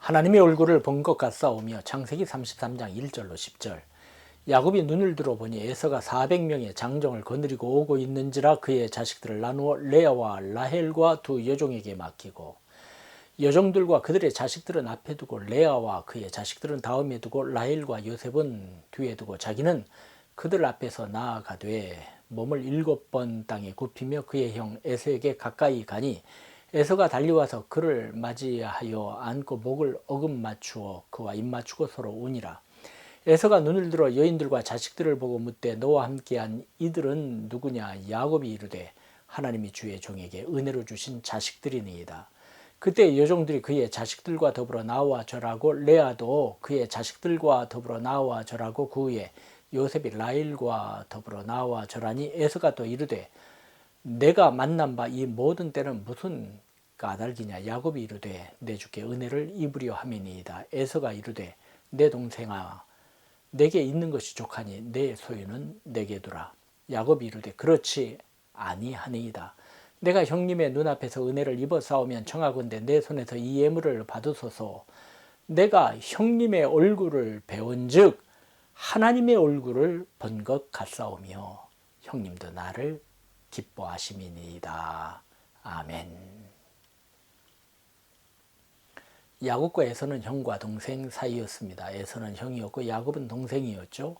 하나님의 얼굴을 본 것 같사오며 창세기 33장 1절로 10절. 야곱이 눈을 들어보니 에서가 400명의 장정을 거느리고 오고 있는지라 그의 자식들을 나누어 레아와 라헬과 두 여종에게 맡기고 여종들과 그들의 자식들은 앞에 두고 레아와 그의 자식들은 다음에 두고 라헬과 요셉은 뒤에 두고 자기는 그들 앞에서 나아가되 몸을 7번 땅에 굽히며 그의 형 에서에게 가까이 가니 에서가 달려와서 그를 맞이하여 안고 목을 어금 맞추어 그와 입 맞추고 서로 우니라. 에서가 눈을 들어 여인들과 자식들을 보고 묻되 너와 함께한 이들은 누구냐. 야곱이 이르되 하나님이 주의 종에게 은혜로 주신 자식들이니이다. 그때 여종들이 그의 자식들과 더불어 나와 절하고 레아도 그의 자식들과 더불어 나와 절하고 그 후에 요셉이 라헬과 더불어 나와 절하니 에서가 또 이르되 내가 만난 바 이 모든 때는 무슨 까닭이냐. 야곱이 이르되 내 주께 은혜를 입으려 함이니이다. 에서가 이르되 내 동생아 내게 있는 것이 족하니 내 소유는 내게 두라. 야곱이 이르되 그렇지 아니하니이다. 내가 형님의 눈앞에서 은혜를 입어 싸우면 청하건대 내 손에서 이 예물을 받으소서. 내가 형님의 얼굴을 배운즉 하나님의 얼굴을 본 것 같사오며 형님도 나를 기뻐하심이니이다. 아멘. 야곱과 에서는 형과 동생 사이였습니다. 에서는 형이었고 야곱은 동생이었죠.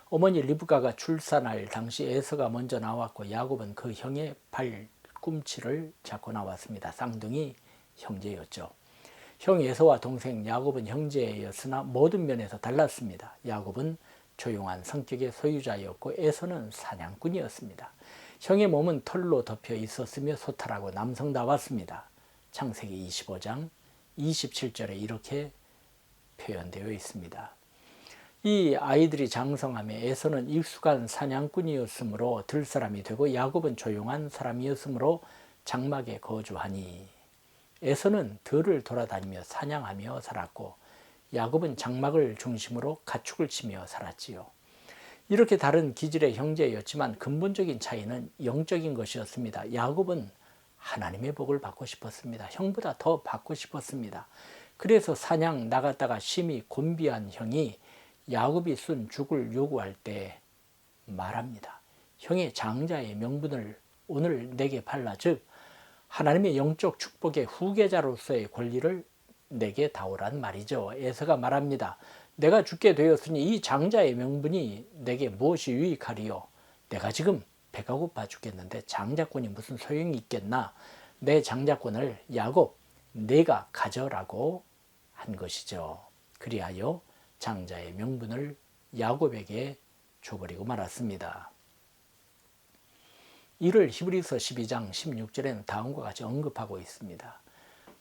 어머니 리브가가 출산할 당시 에서가 먼저 나왔고 야곱은 그 형의 발꿈치를 잡고 나왔습니다. 쌍둥이 형제였죠. 형 에서와 동생 야곱은 형제였으나 모든 면에서 달랐습니다. 야곱은 조용한 성격의 소유자였고 에서는 사냥꾼이었습니다. 형의 몸은 털로 덮여 있었으며 소탈하고 남성다웠습니다. 창세기 25장 27절에 이렇게 표현되어 있습니다. 이 아이들이 장성함에 에서는 익숙한 사냥꾼이었으므로 들사람이 되고 야곱은 조용한 사람이었으므로 장막에 거주하니 에서는 들을 돌아다니며 사냥하며 살았고 야곱은 장막을 중심으로 가축을 치며 살았지요. 이렇게 다른 기질의 형제였지만 근본적인 차이는 영적인 것이었습니다. 야곱은 하나님의 복을 받고 싶었습니다. 형보다 더 받고 싶었습니다. 그래서 사냥 나갔다가 심히 곤비한 형이 야곱이 쓴 죽을 요구할 때 말합니다. 형의 장자의 명분을 오늘 내게 팔라. 즉 하나님의 영적 축복의 후계자로서의 권리를 내게 다오란 말이죠. 에서가 말합니다. 내가 죽게 되었으니 이 장자의 명분이 내게 무엇이 유익하리요. 내가 지금 배가 고파 죽겠는데 장자권이 무슨 소용이 있겠나. 내 장자권을 야곱 내가 가져라고 한 것이죠. 그리하여 장자의 명분을 야곱에게 줘버리고 말았습니다. 이를 히브리서 12장 16절에는 다음과 같이 언급하고 있습니다.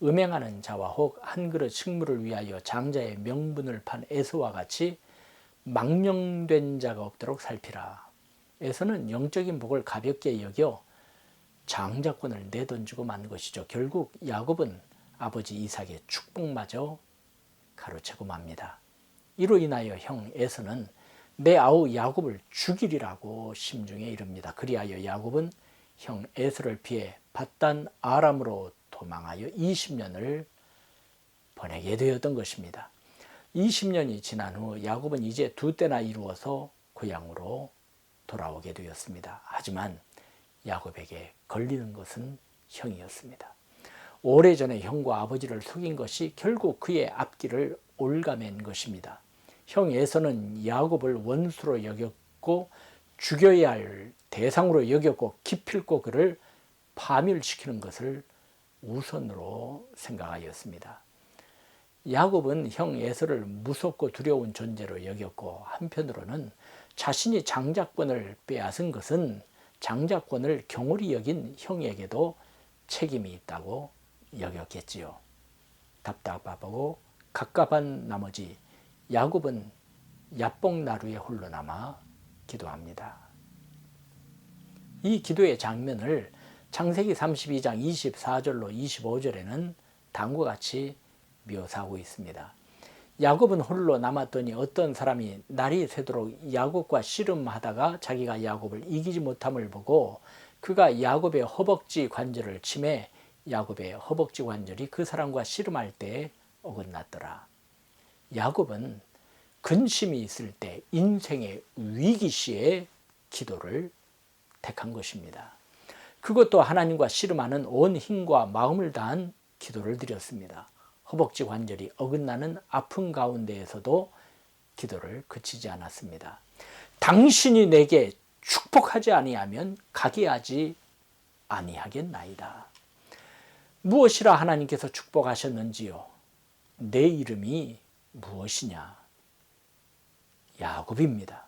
음행하는 자와 혹 한 그릇 식물을 위하여 장자의 명분을 판 에서와 같이 망령된 자가 없도록 살피라. 에서는 영적인 복을 가볍게 여겨 장자권을 내던지고 만 것이죠. 결국 야곱은 아버지 이삭의 축복마저 가로채고 맙니다. 이로 인하여 형 에서는 내 아우 야곱을 죽이리라고 심중에 이릅니다. 그리하여 야곱은 형 에서를 피해 밧단 아람으로 도망하여 20년을 보내게 되었던 것입니다. 20년이 지난 후 야곱은 이제 두 때나 이루어서 고향으로 돌아오게 되었습니다. 하지만 야곱에게 걸리는 것은 형이었습니다. 오래전에 형과 아버지를 속인 것이 결국 그의 앞길을 올가맨 것입니다. 형 에서는 야곱을 원수로 여겼고 죽여야 할 대상으로 여겼고 기필코 그를 파멸시키는 것을 우선으로 생각하였습니다. 야곱은 형 에서를 무섭고 두려운 존재로 여겼고 한편으로는 자신이 장자권을 빼앗은 것은 장자권을 경홀히 여긴 형에게도 책임이 있다고 여겼겠지요. 답답하고 갑갑한 나머지 야곱은 야복나루에 홀로 남아 기도합니다. 이 기도의 장면을 창세기 32장 24절로 25절에는 다음과 같이 묘사하고 있습니다. 야곱은 홀로 남았더니 어떤 사람이 날이 새도록 야곱과 씨름하다가 자기가 야곱을 이기지 못함을 보고 그가 야곱의 허벅지 관절을 치매 야곱의 허벅지 관절이 그 사람과 씨름할 때 어긋났더라. 야곱은 근심이 있을 때, 인생의 위기 시에 기도를 택한 것입니다. 그것도 하나님과 씨름하는 온 힘과 마음을 다한 기도를 드렸습니다. 허벅지 관절이 어긋나는 아픔 가운데에서도 기도를 그치지 않았습니다. 당신이 내게 축복하지 아니하면 가게 하지 아니하겠나이다. 무엇이라 하나님께서 축복하셨는지요? 내 이름이 무엇이냐? 야곱입니다.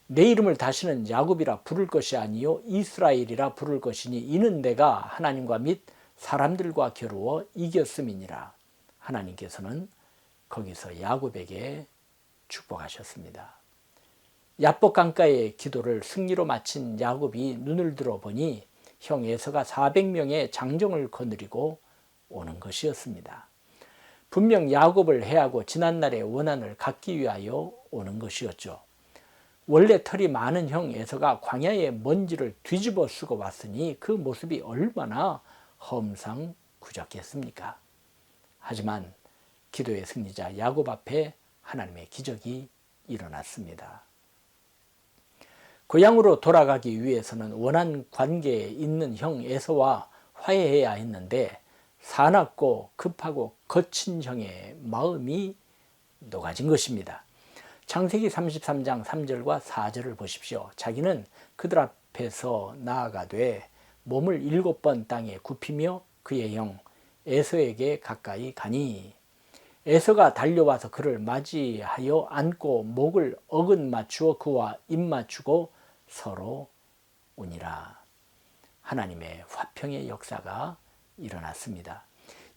내 이름을 다시는 야곱이라 부를 것이 아니요 이스라엘이라 부를 것이니 이는 내가 하나님과 및 사람들과 겨루어 이겼음이니라. 하나님께서는 거기서 야곱에게 축복하셨습니다. 야복 강가의 기도를 승리로 마친 야곱이 눈을 들어보니 형 에서가 400명의 장정을 거느리고 오는 것이었습니다. 분명 야곱을 해하고 지난날의 원한을 갚기 위하여 오는 것이었죠. 원래 털이 많은 형 에서가 광야의 먼지를 뒤집어 쓰고 왔으니 그 모습이 얼마나 험상궂었겠습니까? 하지만 기도의 승리자 야곱 앞에 하나님의 기적이 일어났습니다. 고향으로 돌아가기 위해서는 원한 관계에 있는 형 에서와 화해해야 했는데 사납고 급하고 거친 형의 마음이 녹아진 것입니다. 창세기 33장 3절과 4절을 보십시오. 자기는 그들 앞에서 나아가되 몸을 7번 땅에 굽히며 그의 형 에서에게 가까이 가니 에서가 달려와서 그를 맞이하여 안고 목을 어긋 맞추어 그와 입 맞추고 서로 우니라. 하나님의 화평의 역사가 일어났습니다.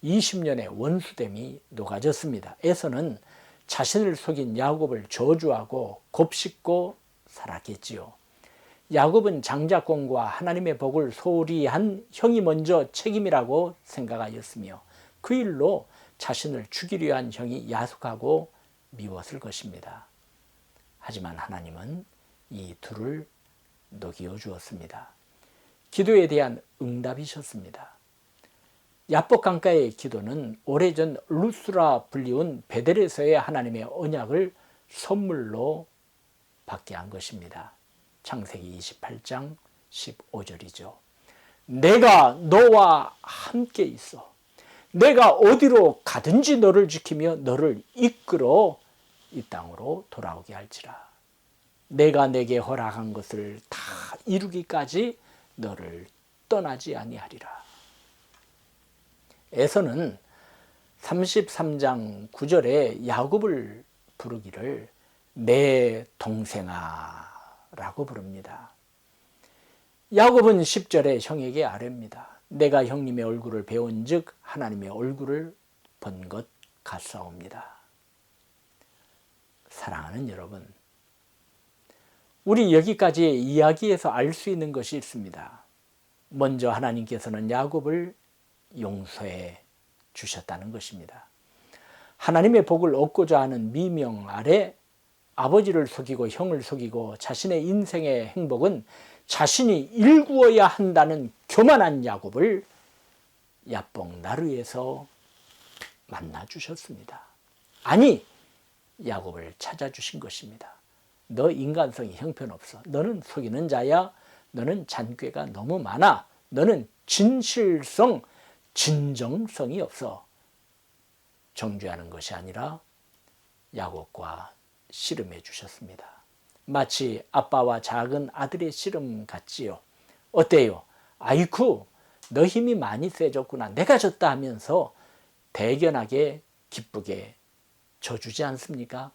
20년의 원수됨이 녹아졌습니다. 에서는 자신을 속인 야곱을 저주하고 곱씹고 살았겠지요. 야곱은 장자권과 하나님의 복을 소홀히 한 형이 먼저 책임이라고 생각하였으며 그 일로 자신을 죽이려 한 형이 야속하고 미웠을 것입니다. 하지만 하나님은 이 둘을 녹여 주었습니다. 기도에 대한 응답이셨습니다. 야복 강가의 기도는 오래전 루스라 불리운 베델에서의 하나님의 언약을 선물로 받게 한 것입니다. 창세기 28장 15절이죠. 내가 너와 함께 있어. 내가 어디로 가든지 너를 지키며 너를 이끌어 이 땅으로 돌아오게 할지라. 내가 내게 허락한 것을 다 이루기까지 너를 떠나지 아니하리라. 에서는 33장 9절에 야곱을 부르기를 내 동생아 라고 부릅니다. 야곱은 10절에 형에게 아뢰입니다. 내가 형님의 얼굴을 배운 즉 하나님의 얼굴을 본 것 같사옵니다. 사랑하는 여러분, 우리 여기까지의 이야기에서 알 수 있는 것이 있습니다. 먼저 하나님께서는 야곱을 용서해 주셨다는 것입니다. 하나님의 복을 얻고자 하는 미명 아래 아버지를 속이고 형을 속이고 자신의 인생의 행복은 자신이 일구어야 한다는 교만한 야곱을 야복 나루에서 만나 주셨습니다. 아니, 야곱을 찾아주신 것입니다. 너 인간성이 형편없어. 너는 속이는 자야. 너는 잔꾀가 너무 많아. 너는 진실성, 진정성이 없어. 정죄하는 것이 아니라 야곱과 씨름해 주셨습니다. 마치 아빠와 작은 아들의 씨름 같지요. 어때요? 아이쿠, 너 힘이 많이 세졌구나. 내가 졌다 하면서 대견하게 기쁘게 져주지 않습니까?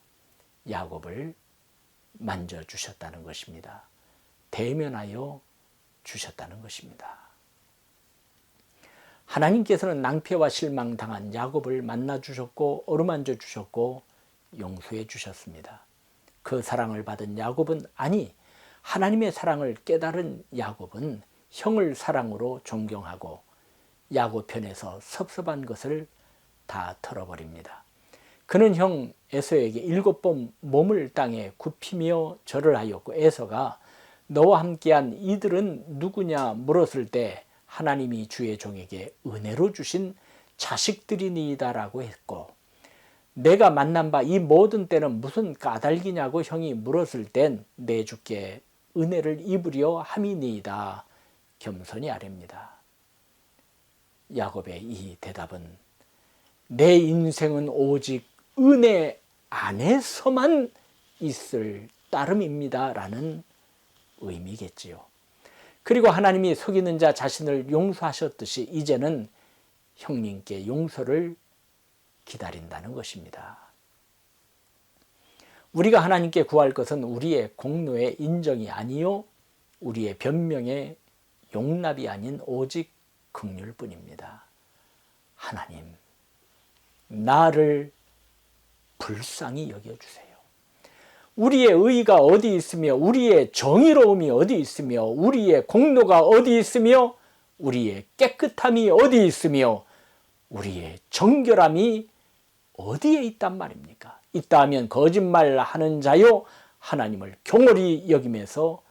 야곱을 만져주셨다는 것입니다. 대면하여 주셨다는 것입니다. 하나님께서는 낭패와 실망당한 야곱을 만나주셨고 어루만져 주셨고 용서해 주셨습니다. 그 사랑을 받은 야곱은 아니 하나님의 사랑을 깨달은 야곱은 형을 사랑으로 존경하고 야곱 편에서 섭섭한 것을 다 털어버립니다. 그는 형 에서에게 7번 몸을 땅에 굽히며 절을 하였고 에서가 너와 함께한 이들은 누구냐 물었을 때 하나님이 주의 종에게 은혜로 주신 자식들이니이다라고 했고, 내가 만난 바 이 모든 때는 무슨 까닭이냐고 형이 물었을 땐 내 주께 은혜를 입으려 함이니이다 겸손히 아뢰입니다. 야곱의 이 대답은 내 인생은 오직 은혜 안에서만 있을 따름입니다 라는 의미겠지요. 그리고 하나님이 속이는 자 자신을 용서하셨듯이 이제는 형님께 용서를 기다린다는 것입니다. 우리가 하나님께 구할 것은 우리의 공로의 인정이 아니요 우리의 변명의 용납이 아닌 오직 긍휼뿐입니다. 하나님, 나를 불쌍히 여겨주세요. 우리의 의의가 어디 있으며 우리의 정의로움이 어디 있으며 우리의 공로가 어디 있으며 우리의 깨끗함이 어디 있으며 우리의 정결함이 어디에 있단 말입니까? 있다 하면 거짓말하는 자요 하나님을 경홀히 여김에서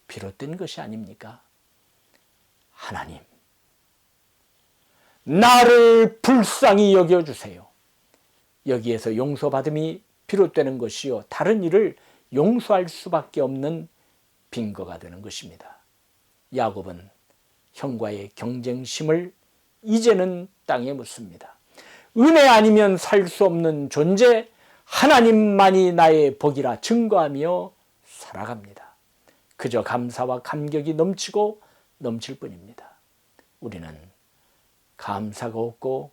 비롯된 것이 아닙니까? 하나님, 나를 불쌍히 여겨주세요. 여기에서 용서받음이 비롯되는 것이요 다른 일을 용서할 수밖에 없는 빈거가 되는 것입니다. 야곱은 형과의 경쟁심을 이제는 땅에 묻습니다. 은혜 아니면 살 수 없는 존재, 하나님만이 나의 복이라 증거하며 살아갑니다. 그저 감사와 감격이 넘치고 넘칠 뿐입니다. 우리는 감사가 없고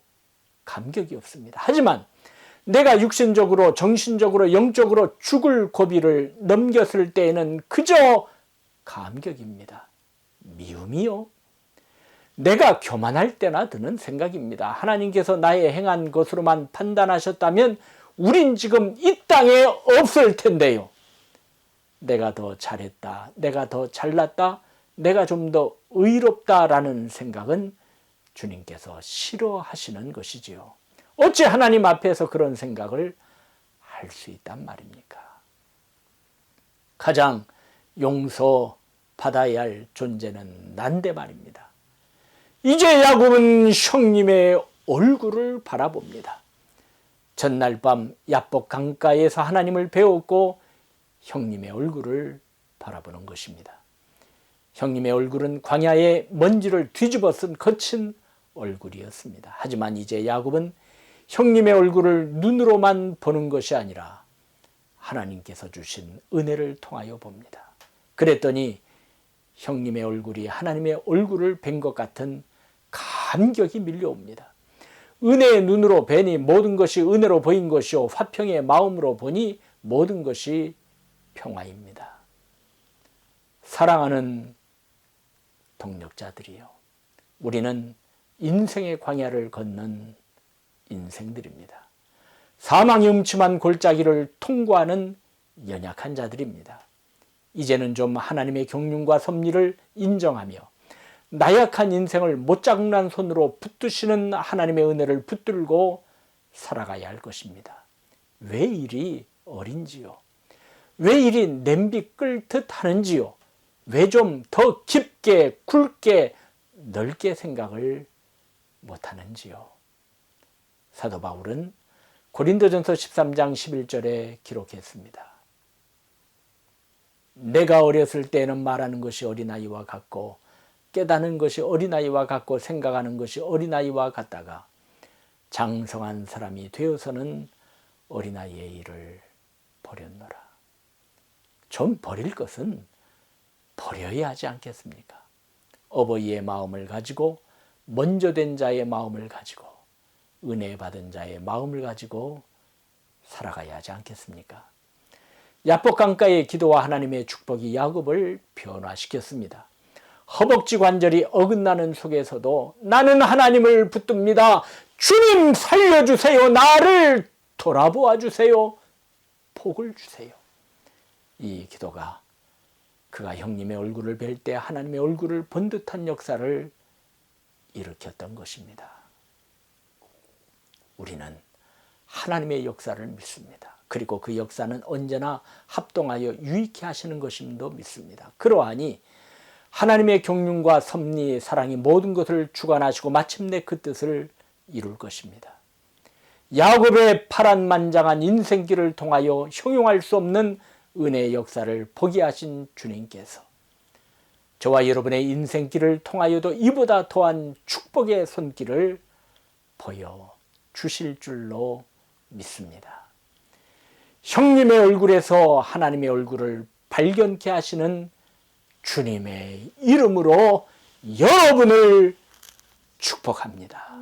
감격이 없습니다. 하지만 내가 육신적으로 정신적으로 영적으로 죽을 고비를 넘겼을 때에는 그저 감격입니다. 미움이요. 내가 교만할 때나 드는 생각입니다. 하나님께서 나의 행한 것으로만 판단하셨다면 우린 지금 이 땅에 없을 텐데요. 내가 더 잘했다, 내가 더 잘났다, 내가 좀 더 의롭다라는 생각은 주님께서 싫어하시는 것이지요. 어찌 하나님 앞에서 그런 생각을 할 수 있단 말입니까? 가장 용서받아야 할 존재는 난데 말입니다. 이제 야곱은 형님의 얼굴을 바라봅니다. 전날 밤 야복 강가에서 하나님을 배웠고 형님의 얼굴을 바라보는 것입니다. 형님의 얼굴은 광야의 먼지를 뒤집어 쓴 거친 얼굴이었습니다. 하지만 이제 야곱은 형님의 얼굴을 눈으로만 보는 것이 아니라 하나님께서 주신 은혜를 통하여 봅니다. 그랬더니 형님의 얼굴이 하나님의 얼굴을 뵌 것 같은 감격이 밀려옵니다. 은혜의 눈으로 뵈니 모든 것이 은혜로 보인 것이요 화평의 마음으로 보니 모든 것이 평화입니다. 사랑하는 동력자들이요, 우리는 인생의 광야를 걷는 인생들입니다. 사망의 음침한 골짜기를 통과하는 연약한 자들입니다. 이제는 좀 하나님의 경륜과 섭리를 인정하며 나약한 인생을 못장난 손으로 붙드시는 하나님의 은혜를 붙들고 살아가야 할 것입니다. 왜 이리 어린지요? 왜 이리 냄비 끓듯 하는지요? 왜 좀 더 깊게 굵게 넓게 생각을 못하는지요? 사도 바울은 고린도전서 13장 11절에 기록했습니다. 내가 어렸을 때는 말하는 것이 어린아이와 같고 깨닫는 것이 어린아이와 같고 생각하는 것이 어린아이와 같다가 장성한 사람이 되어서는 어린아이의 일을 버렸노라. 좀 버릴 것은 버려야 하지 않겠습니까? 어버이의 마음을 가지고 먼저 된 자의 마음을 가지고 은혜 받은 자의 마음을 가지고 살아가야 하지 않겠습니까? 야복 강가의 기도와 하나님의 축복이 야곱을 변화시켰습니다. 허벅지 관절이 어긋나는 속에서도 나는 하나님을 붙듭니다. 주님 살려주세요. 나를 돌아보아 주세요. 복을 주세요. 이 기도가 그가 형님의 얼굴을 뵐 때 하나님의 얼굴을 본 듯한 역사를 일으켰던 것입니다. 우리는 하나님의 역사를 믿습니다. 그리고 그 역사는 언제나 합동하여 유익케 하시는 것임도 믿습니다. 그러하니 하나님의 경륜과 섭리, 사랑이 모든 것을 주관하시고 마침내 그 뜻을 이룰 것입니다. 야곱의 파란만장한 인생길을 통하여 형용할 수 없는 은혜의 역사를 보게 하신 주님께서 저와 여러분의 인생길을 통하여도 이보다 더한 축복의 손길을 보여주실 줄로 믿습니다. 형님의 얼굴에서 하나님의 얼굴을 발견케 하시는 주님의 이름으로 여러분을 축복합니다.